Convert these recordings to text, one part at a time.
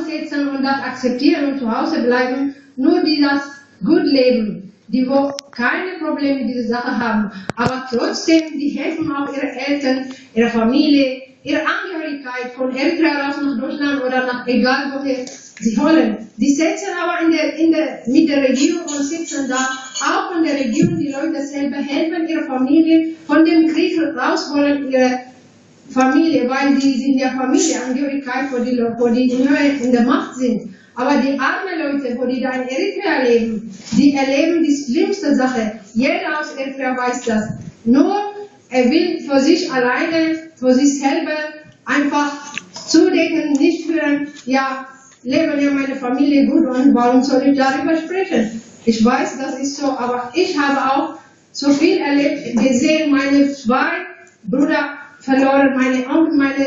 aussetzen und das akzeptieren und zu Hause bleiben, nur die das gut leben, die wo keine Probleme mit dieser Sache haben, aber trotzdem, die helfen auch ihre Eltern, ihre Familie, ihre Angehörigkeit von Eritrea raus nach Deutschland oder nach egal woher sie wollen. Die sitzen aber mit der Regierung und sitzen da, auch von der Regierung, die Leute selber helfen, ihre Familie von dem Krieg raus wollen, ihre Familie, weil die sind ja Familienangehörigkeit, wo die nur in der Macht sind. Aber die armen Leute, wo die da in Eritrea leben, die erleben die schlimmste Sache. Jeder aus Eritrea weiß das. Nur er will für sich alleine, für sich selber einfach zudecken, nicht führen, ja, leben ja meine Familie gut und warum soll ich darüber sprechen? Ich weiß, das ist so, aber ich habe auch so viel erlebt, gesehen, meine 2 Brüder verloren, meine Onkel, meine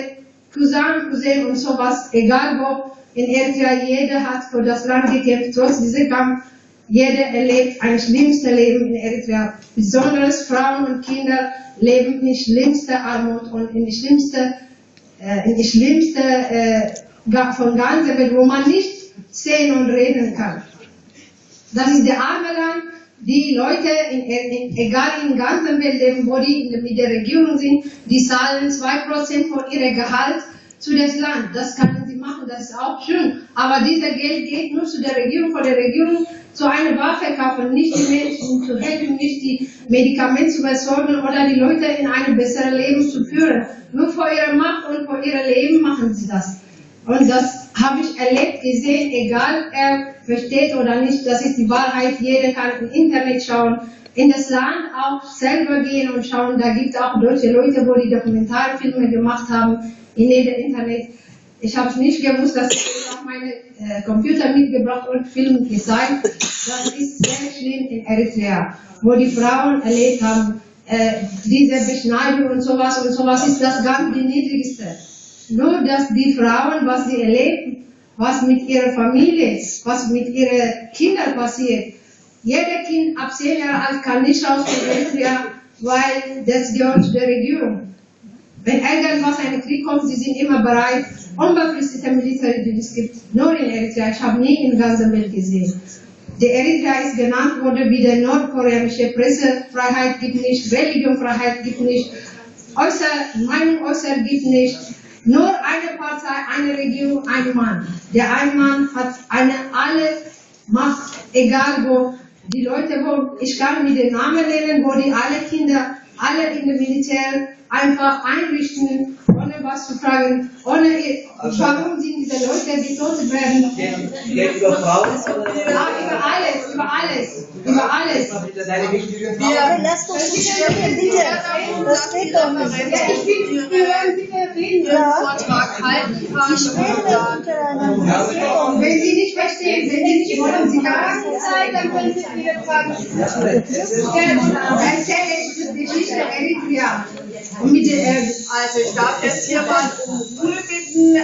Cousin und sowas, egal wo. In Eritrea, jeder hat für das Land gekämpft, trotz dieser Kampf. Jeder erlebt ein schlimmstes Leben in Eritrea. Besonders Frauen und Kinder leben in schlimmster Armut und in die schlimmste von ganzer Welt, wo man nicht sehen und reden kann. Das ist der arme Land. Die Leute, egal in der ganzen Welt leben, wo die mit der Regierung sind, die zahlen 2% von ihrem Gehalt zu das Land. Das können sie machen, das ist auch schön. Aber dieser Geld geht nur zu der Regierung, von der Regierung zu einer Waffe kaufen, nicht die Menschen zu helfen, nicht die Medikamente zu versorgen oder die Leute in ein besseres Leben zu führen. Nur vor ihrer Macht und vor ihrem Leben machen sie das. Und das habe ich erlebt, gesehen, egal er versteht oder nicht, das ist die Wahrheit. Jeder kann im Internet schauen, in das Land auch selber gehen und schauen. Da gibt es auch deutsche Leute, wo die Dokumentarfilme gemacht haben, in jedem Internet. Ich habe es nicht gewusst, dass ich auch meine Computer mitgebracht und Film gezeigt. Das ist sehr schlimm in Eritrea, wo die Frauen erlebt haben, diese Beschneidung und sowas ist das ganz die Niedrigste. Nur, dass die Frauen, was sie erleben, was mit ihrer Familie, was mit ihren Kindern passiert. Jeder Kind ab 10 Jahre alt kann nicht raus von Eritrea, weil das gehört zu der Regierung. Wenn irgendwas ein Krieg kommt, sie sind immer bereit, unbefristete Militärdienst gibt nur in Eritrea. Ich habe nie in der ganzen Welt gesehen. Der Eritrea ist genannt worden wie der nordkoreanische Pressefreiheit gibt nicht, Religionfreiheit gibt nicht, Meinung äußern gibt nicht. Nur eine Partei, eine Regierung, ein Mann. Der ein Mann hat alle Macht, egal wo. Die Leute, ich kann mit den Namen nennen, wo die alle Kinder, alle in dem Militär einfach einrichten, ohne was zu fragen, warum sind diese Leute getötet werden. Über Frauen? Ja, über alles. Lasst uns nicht sprechen, bitte. Das geht doch nicht. Ich will bitte reden, Vortrag halten kann. Sie sprechen das untereinander. Das geht doch nicht. Wenn Sie nicht verstehen, wenn Sie nicht wollen, Sie haben Zeit, dann können Sie wieder fragen. Erzähle ich die Geschichte Eritrea. Also ich darf jetzt hier mal um Ruhe bitten.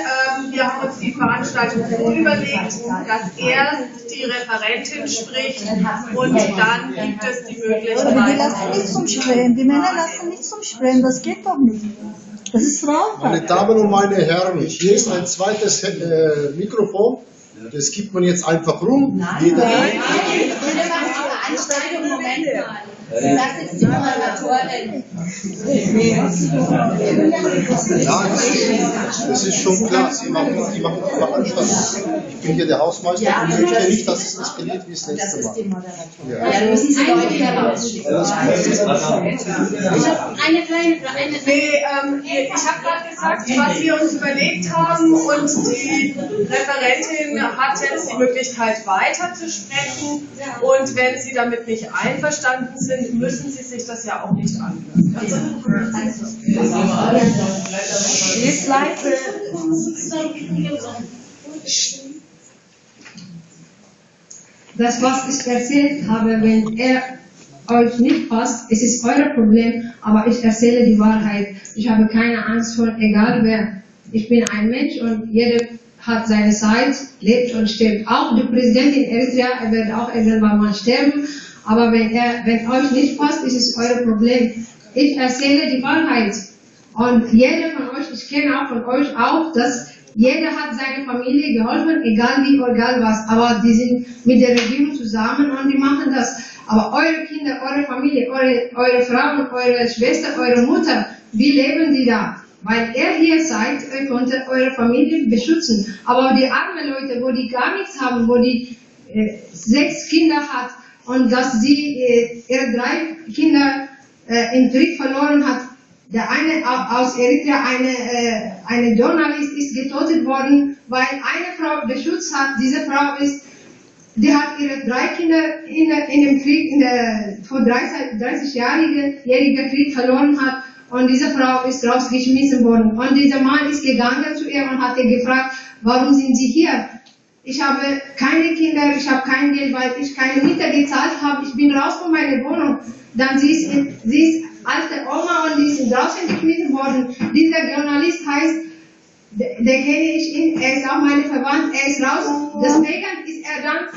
Wir haben uns die Veranstaltung so überlegt, dass erst die Referentin spricht und dann gibt es die Die Möglichkeit. lassen nicht zum Sprechen. Die Männer lassen nicht zum Sprechen. Das geht doch nicht. Das ist Frauenfall. Meine Damen und meine Herren, hier ist ein zweites Mikrofon. Das gibt man jetzt einfach rum. Jeder Veranstaltung, Moment mal. Das ist die Moderatorin. Ja, das ist schon klar. Sie machen die Veranstaltung. Ich bin hier der Hausmeister und ich möchte nicht, dass es eskaliert wie das letzte Mal. Das ist die Moderatorin. Ja, dann müssen Sie Leute herausschicken. Ich habe eine kleine Frage. Ich habe gerade gesagt, was wir uns überlegt haben und die Referentin hat jetzt die Möglichkeit weiterzusprechen und wenn Sie damit nicht einverstanden sind, müssen Sie sich das ja auch nicht anhören. Jetzt leise. Das, was ich erzählt habe, wenn er euch nicht passt, es ist euer Problem, aber ich erzähle die Wahrheit. Ich habe keine Angst vor, egal wer. Ich bin ein Mensch und jeder hat seine Zeit, lebt und stirbt. Auch der Präsident in Eritrea, er wird auch irgendwann mal sterben. Aber wenn euch nicht passt, ist es euer Problem. Ich erzähle die Wahrheit. Und jeder von euch, ich kenne auch von euch auch, dass Jeder hat seine Familie geholfen, egal wie, egal was. Aber die sind mit der Regierung zusammen und die machen das. Aber eure Kinder, eure Familie, eure Frauen, eure Schwester, eure Mutter, wie leben die da? Weil ihr hier seid, ihr könnt eure Familie beschützen. Aber die armen Leute, wo die gar nichts haben, wo die 6 Kinder hat und dass sie ihre 3 Kinder im Krieg verloren hat. Der eine aus Eritrea, eine Journalist ist getötet worden, weil eine Frau beschützt hat. Diese Frau die hat ihre 3 Kinder in dem Krieg, vor 30-jährigen Krieg verloren hat. Und diese Frau ist rausgeschmissen worden. Und dieser Mann ist gegangen zu ihr und hat ihr gefragt, warum sind Sie hier? Ich habe keine Kinder, ich habe kein Geld, weil ich keine Miete gezahlt habe. Ich bin raus von meiner Wohnung. Dann sie ist alte Oma und die ist draußen geschmissen worden. Dieser Journalist heißt, der kenne ich ihn, er ist auch meine Verwandte, er ist raus. Deswegen ist er dann,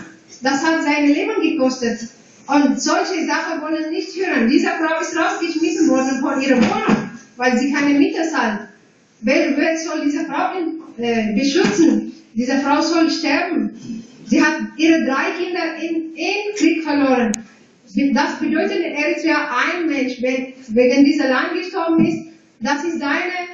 das hat sein Leben gekostet. Und solche Sachen wollen nicht hören. Diese Frau ist rausgeschmissen worden von ihrer Wohnung, weil sie keine Miete zahlt. Wer soll diese Frau beschützen? Diese Frau soll sterben. Sie hat ihre 3 Kinder in Krieg verloren. Das bedeutet in Eritrea, ein Mensch, wenn wegen dieser Land gestorben ist, das ist seine